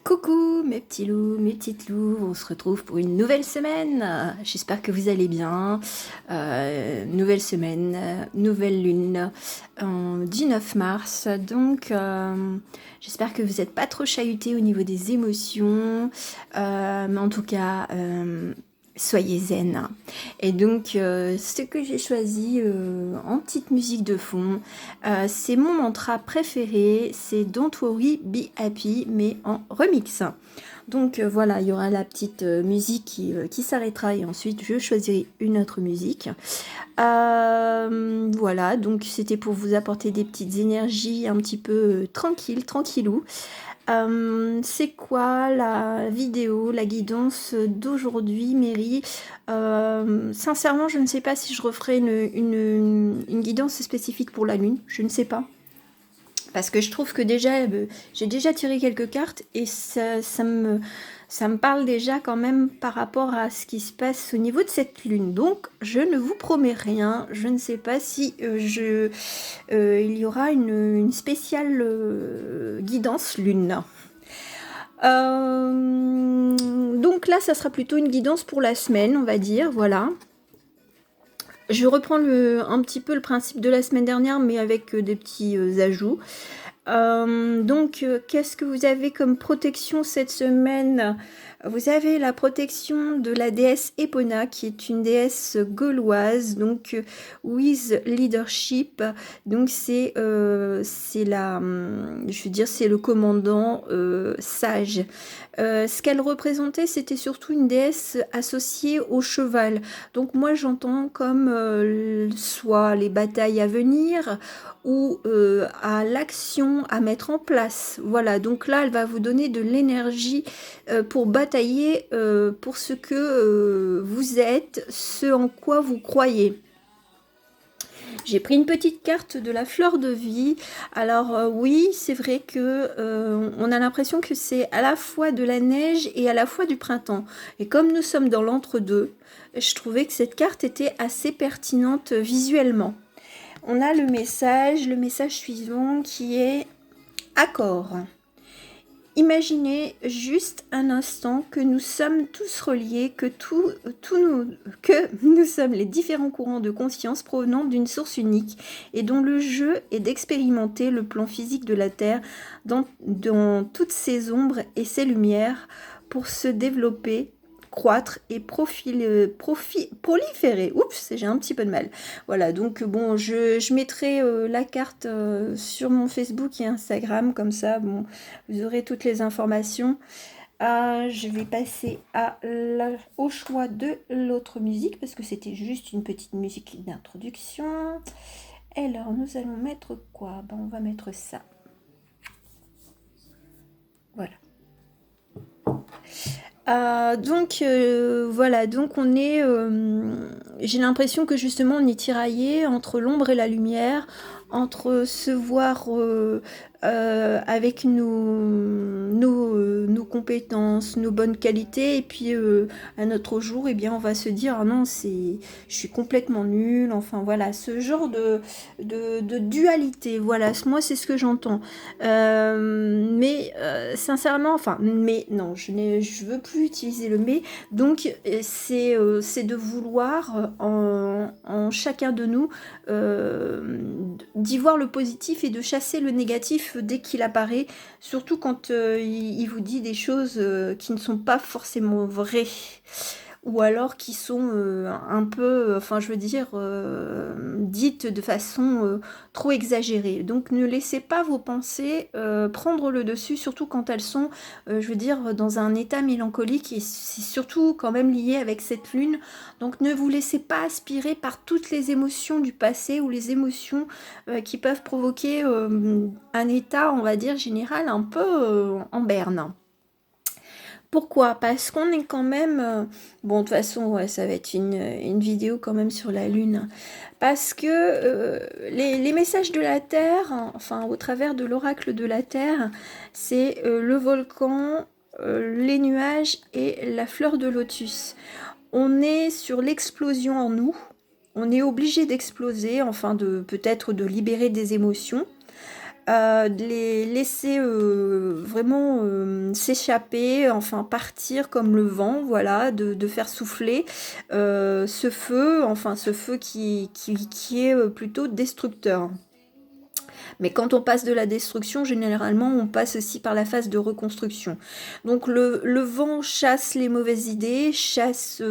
Coucou mes petits loups, mes petites loups, on se retrouve pour une nouvelle semaine. J'espère que vous allez bien. Nouvelle semaine, nouvelle lune, 19 mars. Donc j'espère que vous n'êtes pas trop chahutés au niveau des émotions. Mais en tout cas, soyez zen. Et donc ce que j'ai choisi en petite musique de fond, c'est mon mantra préféré, c'est Don't Worry, Be Happy, mais en remix. Donc voilà, il y aura la petite musique qui s'arrêtera et ensuite je choisirai une autre musique. Voilà, donc c'était pour vous apporter des petites énergies un petit peu tranquillou. C'est quoi la vidéo, la guidance d'aujourd'hui, Mary? Sincèrement, je ne sais pas si je referai une guidance spécifique pour la lune, je ne sais pas. Parce que je trouve que déjà, j'ai déjà tiré quelques cartes et ça me parle déjà quand même par rapport à ce qui se passe au niveau de cette lune. Donc, je ne vous promets rien. Je ne sais pas si il y aura une spéciale guidance lune. Donc là, ça sera plutôt une guidance pour la semaine, on va dire, voilà. Je reprends un petit peu le principe de la semaine dernière, mais avec des petits ajouts. Donc, qu'est-ce que vous avez comme protection cette semaine? Vous avez la protection de la déesse Epona, qui est une déesse gauloise, donc with leadership. Donc c'est je veux dire, c'est le commandant sage. Ce qu'elle représentait, c'était surtout une déesse associée au cheval. Donc moi, j'entends comme soit les batailles à venir ou à l'action à mettre en place. Voilà, donc là, elle va vous donner de l'énergie pour batailler pour ce que vous êtes, ce en quoi vous croyez. J'ai pris une petite carte de la fleur de vie. Alors oui, c'est vrai que on a l'impression que c'est à la fois de la neige et à la fois du printemps. Et comme nous sommes dans l'entre-deux, je trouvais que cette carte était assez pertinente visuellement. On a le message suivant qui est accord. Imaginez juste un instant que nous sommes tous reliés, que nous sommes les différents courants de conscience provenant d'une source unique et dont le jeu est d'expérimenter le plan physique de la Terre dans toutes ses ombres et ses lumières pour se développer, croître et proliférer. Oups, j'ai un petit peu de mal. Voilà, donc bon, je mettrai la carte sur mon Facebook et Instagram, comme ça, bon, vous aurez toutes les informations. Je vais passer au choix de l'autre musique, parce que c'était juste une petite musique d'introduction. Alors, nous allons mettre quoi? Ben, on va mettre ça. Voilà. Voilà, donc on est, j'ai l'impression que justement on est tiraillé entre l'ombre et la lumière, entre se voir avec nos compétences, nos bonnes qualités, et puis à notre jour, eh bien, on va se dire ah non, je suis complètement nulle. Enfin voilà, ce genre de dualité. Voilà, moi c'est ce que j'entends. Mais sincèrement, enfin, mais non, je veux plus utiliser le mais. Donc c'est de vouloir en chacun de nous d'y voir le positif et de chasser le négatif dès qu'il apparaît, surtout quand il vous dit des choses qui ne sont pas forcément vraies, ou alors qui sont un peu, enfin je veux dire, dites de façon trop exagérée. Donc ne laissez pas vos pensées prendre le dessus, surtout quand elles sont, je veux dire, dans un état mélancolique, et c'est surtout quand même lié avec cette lune. Donc ne vous laissez pas aspirer par toutes les émotions du passé ou les émotions qui peuvent provoquer un état, on va dire, général un peu en berne. Pourquoi? Parce qu'on est quand même... bon, de toute façon, ouais, ça va être une vidéo quand même sur la Lune. Parce que les messages de la Terre, enfin, au travers de l'oracle de la Terre, c'est le volcan, les nuages et la fleur de lotus. On est sur l'explosion en nous. On est obligé d'exploser, enfin, peut-être de libérer des émotions. de les laisser vraiment s'échapper, enfin partir comme le vent, voilà, de faire souffler ce feu qui est plutôt destructeur. Mais quand on passe de la destruction, généralement, on passe aussi par la phase de reconstruction. Donc le vent chasse les mauvaises idées, chasse,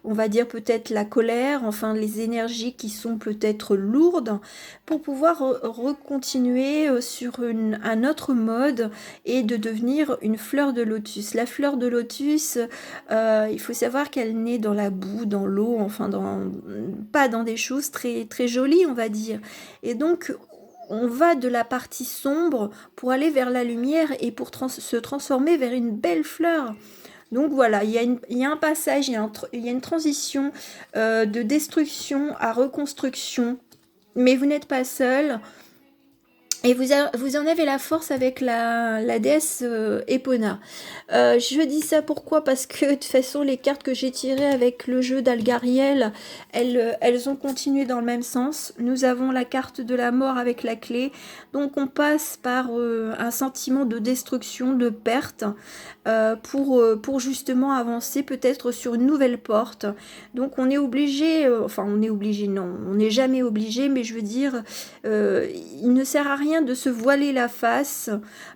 on va dire peut-être la colère, enfin les énergies qui sont peut-être lourdes, pour pouvoir recontinuer sur un autre mode et de devenir une fleur de lotus. La fleur de lotus, il faut savoir qu'elle naît dans la boue, dans l'eau, enfin pas dans des choses très, très jolies, on va dire. Et donc, on va de la partie sombre pour aller vers la lumière et pour se transformer vers une belle fleur. Donc voilà, il y a un passage, il y a une transition de destruction à reconstruction. Mais vous n'êtes pas seul. Et vous en avez la force avec la déesse Epona. Je dis ça pourquoi? Parce que de toute façon, les cartes que j'ai tirées avec le jeu d'Algariel, elles ont continué dans le même sens. Nous avons la carte de la mort avec la clé. Donc on passe par un sentiment de destruction, de perte, pour justement avancer peut-être sur une nouvelle porte. Donc on est obligé, enfin on est obligé, non, on n'est jamais obligé, mais je veux dire, il ne sert à rien de se voiler la face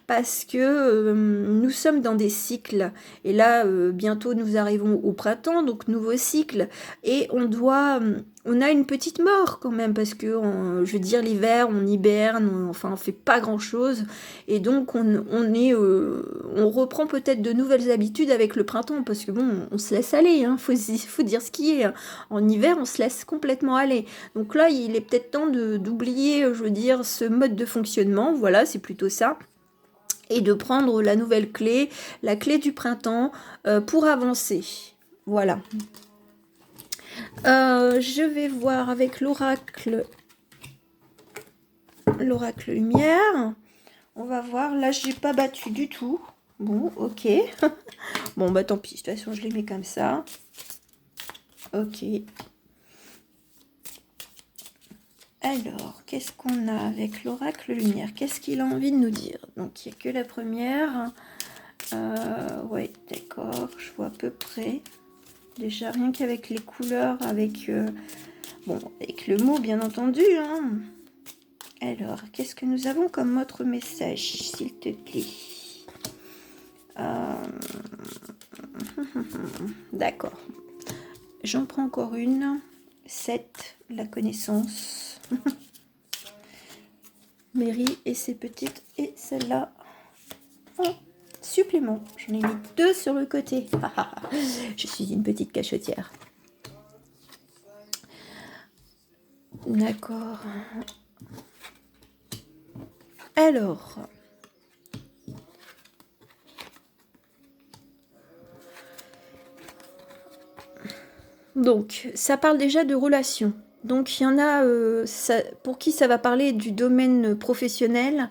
parce que nous sommes dans des cycles. Et là, bientôt nous arrivons au printemps, donc nouveau cycle. Et on a une petite mort quand même parce que, je veux dire, l'hiver, on hiberne, enfin on fait pas grand-chose. Et donc on reprend peut-être de nouvelles habitudes avec le printemps parce que bon, on se laisse aller, hein, faut dire ce qui est. En hiver, on se laisse complètement aller. Donc là, il est peut-être temps d'oublier, je veux dire, ce mode de fonctionnement. Voilà, c'est plutôt ça. Et de prendre la nouvelle clé, la clé du printemps, pour avancer. Voilà. Je vais voir avec l'oracle lumière. On va voir. Là, j'ai pas battu du tout. Bon, ok. Bon, bah tant pis. De toute façon, je les mets comme ça. Ok. Alors, qu'est-ce qu'on a avec l'oracle lumière? Qu'est-ce qu'il a envie de nous dire? Donc, il n'y a que la première. Ouais, d'accord, je vois à peu près. Déjà, rien qu'avec les couleurs, avec le mot, bien entendu. Hein. Alors, qu'est-ce que nous avons comme autre message, s'il te plaît? D'accord. J'en prends encore une. 7, la connaissance. Mary et ses petites. Et celle-là. Oh, supplément. J'en ai mis 2 sur le côté. Je suis une petite cachetière. D'accord. Alors. Donc, ça parle déjà de relations. Donc, il y en a pour qui ça va parler du domaine professionnel.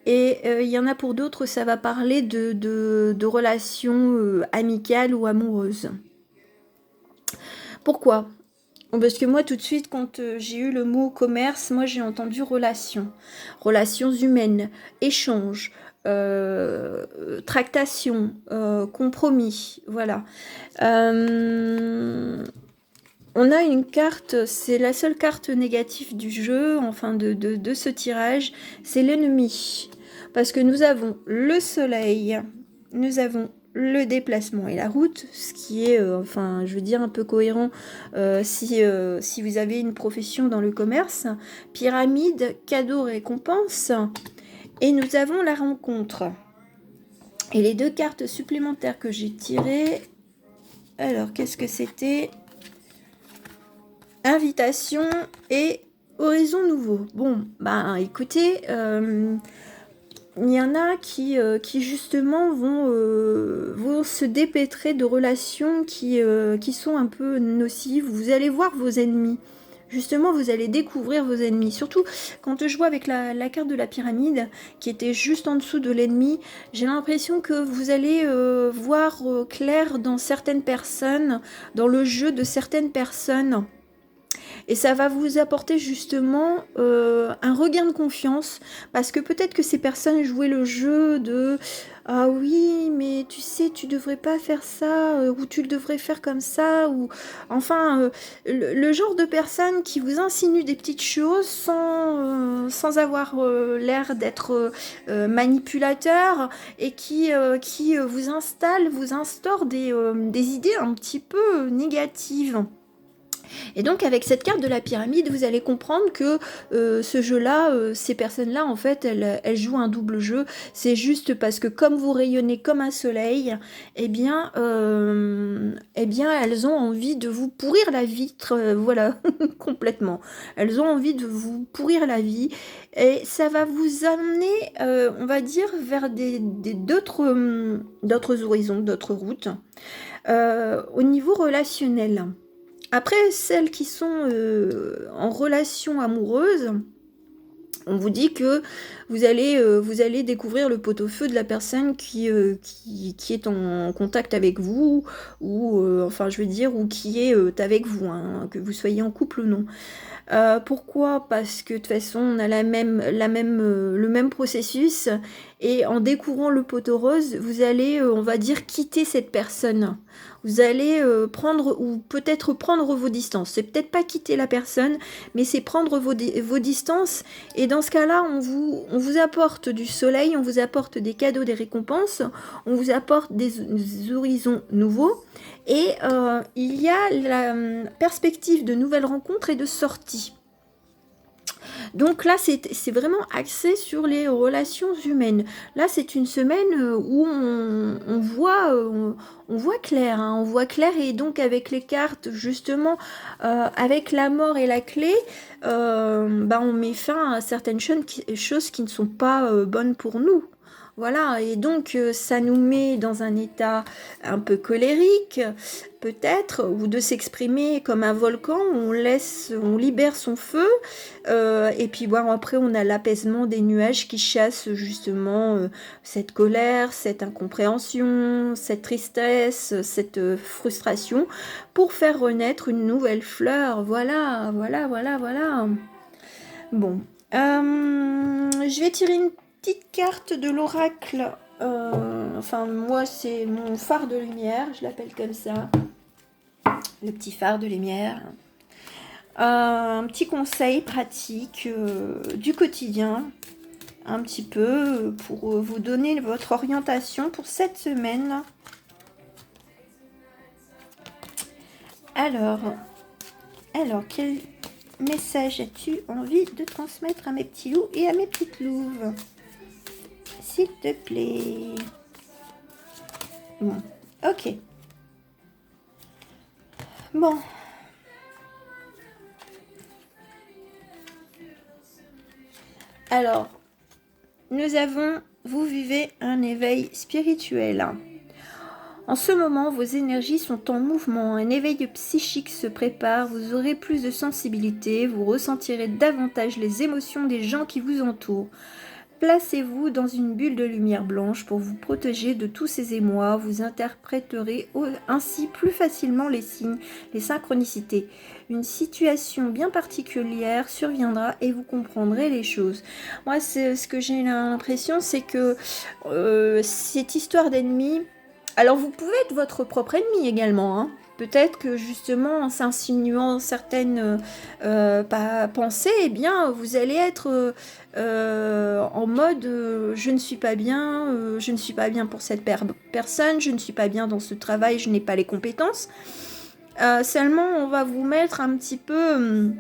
Et il y en a pour d'autres, ça va parler de relations amicales ou amoureuses. Pourquoi? Parce que moi, tout de suite, quand j'ai eu le mot commerce, moi, j'ai entendu relations. Relations humaines, échanges, tractation, compromis, voilà. On a une carte, c'est la seule carte négative du jeu, enfin de ce tirage, c'est l'ennemi. Parce que nous avons le soleil, nous avons le déplacement et la route, ce qui est, enfin, je veux dire, un peu cohérent si vous avez une profession dans le commerce. Pyramide, cadeau, récompense. Et nous avons la rencontre. Et les 2 cartes supplémentaires que j'ai tirées, alors, qu'est-ce que c'était ? Invitation et horizon nouveau. Bon, ben écoutez, il y en a qui justement vont se dépêtrer de relations qui sont un peu nocives. Vous allez voir vos ennemis. Justement, vous allez découvrir vos ennemis. Surtout quand je vois avec la carte de la pyramide, qui était juste en dessous de l'ennemi, j'ai l'impression que vous allez voir clair dans certaines personnes, dans le jeu de certaines personnes. et ça va vous apporter justement un regain de confiance, parce que peut-être que ces personnes jouaient le jeu de ah oui, mais tu sais, tu devrais pas faire ça, ou tu le devrais faire comme ça, ou enfin, le genre de personne qui vous insinue des petites choses sans avoir l'air d'être manipulateur, et qui vous installe, vous instaure des idées un petit peu négatives. Et donc avec cette carte de la pyramide, vous allez comprendre que ce jeu-là, ces personnes-là, en fait, elles jouent un double jeu. C'est juste parce que comme vous rayonnez comme un soleil, eh bien, elles ont envie de vous pourrir la vie, voilà, complètement. Elles ont envie de vous pourrir la vie, et ça va vous amener, on va dire, vers d'autres horizons, d'autres routes, au niveau relationnel. Après, celles qui sont en relation amoureuse, on vous dit que vous allez découvrir le pot-au-feu de la personne qui est en contact avec vous, ou enfin je veux dire, ou qui est avec vous, hein, que vous soyez en couple ou non. Pourquoi? Parce que de toute façon, on a le même processus, et en découvrant le poteau rose, vous allez, on va dire, quitter cette personne. Vous allez prendre, ou peut-être prendre vos distances. C'est peut-être pas quitter la personne, mais c'est prendre vos distances. Et dans ce cas-là, on vous apporte du soleil, on vous apporte des cadeaux, des récompenses, on vous apporte des horizons nouveaux. Et il y a la perspective de nouvelles rencontres et de sorties. Donc là, c'est vraiment axé sur les relations humaines. Là, c'est une semaine où on voit clair, hein, on voit clair, et donc avec les cartes, justement, avec la mort et la clé, bah, on met fin à certaines choses qui ne sont pas bonnes pour nous. Voilà, et donc ça nous met dans un état un peu colérique, peut-être, ou de s'exprimer comme un volcan, où on libère son feu, et puis bon, après on a l'apaisement des nuages qui chassent justement cette colère, cette incompréhension, cette tristesse, cette frustration, pour faire renaître une nouvelle fleur. Voilà, voilà, voilà, voilà. Bon, je vais tirer une petite carte de l'oracle. Enfin, moi, c'est mon phare de lumière, je l'appelle comme ça. Le petit phare de lumière. Un petit conseil pratique du quotidien, un petit peu, pour vous donner votre orientation pour cette semaine. Alors, quel message as-tu envie de transmettre à mes petits loups et à mes petites louves, s'il te plaît? Bon, ok. Bon. Alors, vous vivez un éveil spirituel. En ce moment, vos énergies sont en mouvement, un éveil psychique se prépare, vous aurez plus de sensibilité, vous ressentirez davantage les émotions des gens qui vous entourent. Placez-vous dans une bulle de lumière blanche pour vous protéger de tous ces émois, vous interpréterez ainsi plus facilement les signes, les synchronicités. Une situation bien particulière surviendra et vous comprendrez les choses. Moi, ce que j'ai l'impression, c'est que cette histoire d'ennemis, alors vous pouvez être votre propre ennemi également, hein. Peut-être que justement en s'insinuant certaines pensées, eh bien vous allez être en mode je ne suis pas bien, je ne suis pas bien pour cette personne, je ne suis pas bien dans ce travail, je n'ai pas les compétences. Seulement on va vous mettre un petit peu...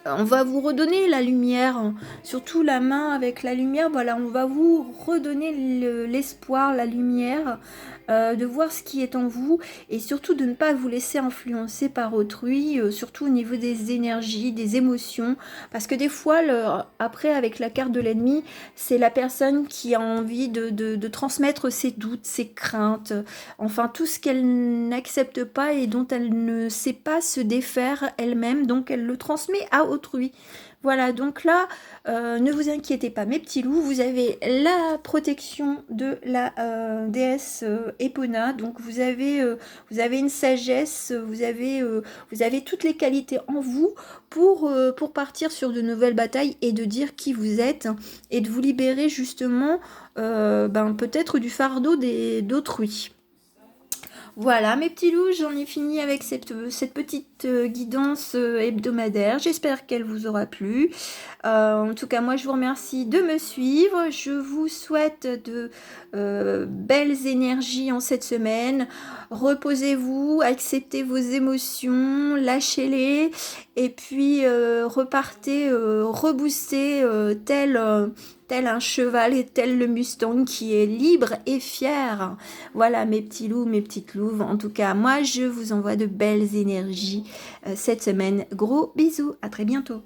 on va vous redonner la lumière, surtout la main avec la lumière, voilà, on va vous redonner l'espoir, la lumière, de voir ce qui est en vous, et surtout de ne pas vous laisser influencer par autrui, surtout au niveau des énergies, des émotions, parce que des fois, après avec la carte de l'ennemi, c'est la personne qui a envie de transmettre ses doutes, ses craintes, enfin tout ce qu'elle n'accepte pas et dont elle ne sait pas se défaire elle-même, donc elle le transmet autrui. Voilà, donc là, ne vous inquiétez pas, mes petits loups, vous avez la protection de la déesse Epona, donc vous avez une sagesse, vous avez toutes les qualités en vous pour partir sur de nouvelles batailles et de dire qui vous êtes et de vous libérer justement peut-être du fardeau d'autrui. Voilà, mes petits loups, j'en ai fini avec cette petite guidance hebdomadaire. J'espère qu'elle vous aura plu. En tout cas, moi, je vous remercie de me suivre. Je vous souhaite de belles énergies en cette semaine. Reposez-vous, acceptez vos émotions, lâchez-les et puis repartez reboosté tel un cheval et tel le Mustang qui est libre et fier. Voilà mes petits loups, mes petites louves. En tout cas, moi je vous envoie de belles énergies cette semaine. Gros bisous, à très bientôt.